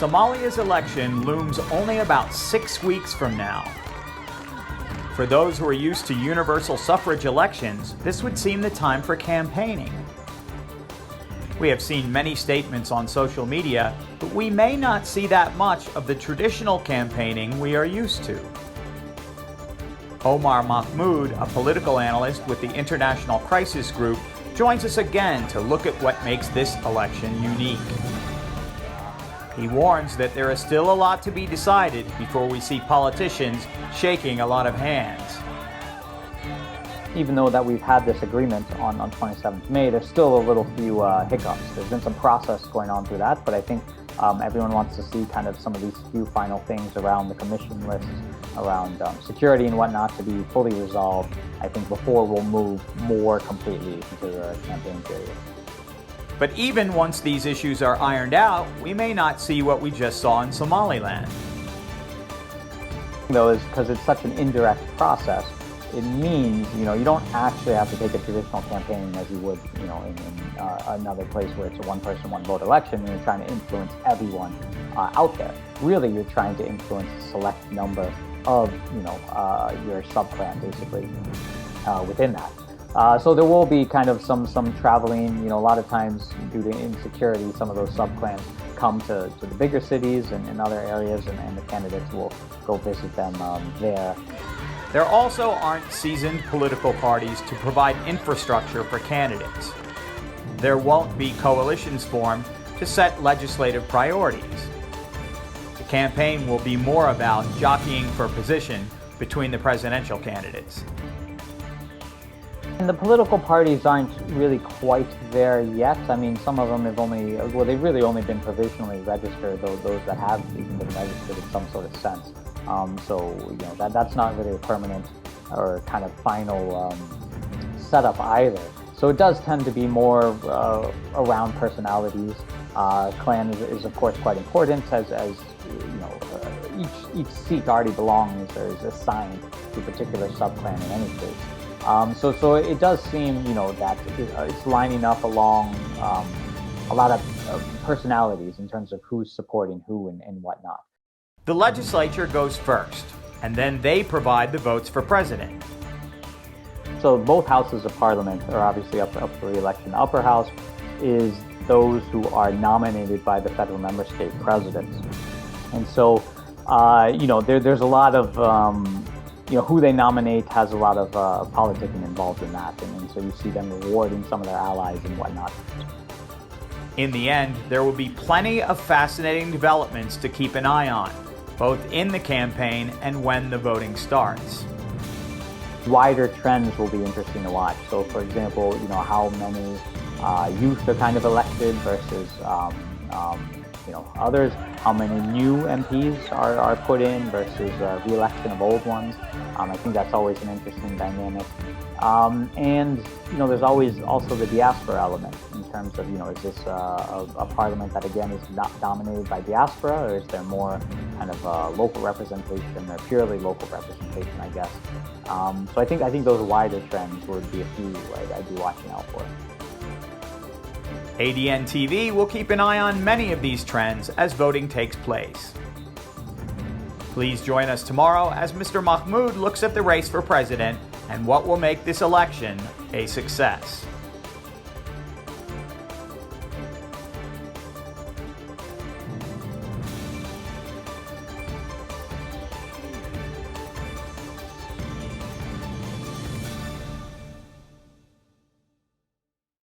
Somalia's election looms only about 6 weeks from now. For those who are used to universal suffrage elections, this would seem the time for campaigning. We have seen many statements on social media, but we may not see that much of the traditional campaigning we are used to. Omar Mahmoud, a political analyst with the International Crisis Group, joins us again to look at what makes this election unique. He warns that there is still a lot to be decided before we see politicians shaking a lot of hands. Even though that we've had this agreement on 27th May, there's still a little few hiccups. There's been some process going on through that, but I think everyone wants to see kind of some of these few final things around the commission lists, around security and whatnot to be fully resolved, I think, before we'll move more completely into the campaign period. But even once these issues are ironed out, we may not see what we just saw in Somaliland. Though, is because it's such an indirect process, it means, you don't actually have to take a traditional campaign as you would, in another place where it's a one-person, one-vote election, and you're trying to influence everyone out there. Really, you're trying to influence a select number of, your sub-clan, basically, within that. So there will be kind of some traveling. A lot of times due to insecurity, some of those sub-clans come to the bigger cities and other areas, and the candidates will go visit them there. There also aren't seasoned political parties to provide infrastructure for candidates. There won't be coalitions formed to set legislative priorities. The campaign will be more about jockeying for position between the presidential candidates. And the political parties aren't really quite there yet. I mean, some of them have they've really only been provisionally registered, those that have even been registered in some sort of sense. So, that's not really a permanent or kind of final setup either. So it does tend to be more around personalities. Clan is of course quite important, as each seat already belongs or is assigned to a particular sub-clan in any case. So it does seem, that it's lining up along a lot of personalities in terms of who's supporting who and whatnot. The legislature goes first, and then they provide the votes for president. So both houses of parliament are obviously up for re-election. The upper house is those who are nominated by the federal member state presidents. And so, there's a lot of, who they nominate has a lot of politicking involved in that. And so you see them rewarding some of their allies and whatnot. In the end, there will be plenty of fascinating developments to keep an eye on, both in the campaign and when the voting starts. Wider trends will be interesting to watch. So, for example, how many youth are kind of elected versus others, how many new MPs are put in versus re-election of old ones. I think that's always an interesting dynamic. And there's always also the diaspora element in terms of, is this a parliament that again is not dominated by diaspora, or is there more kind of local representation or purely local representation, I guess. So I think those wider trends would be a few I'd be watching out for. ADN TV will keep an eye on many of these trends as voting takes place. Please join us tomorrow as Mr. Mahmoud looks at the race for president and what will make this election a success.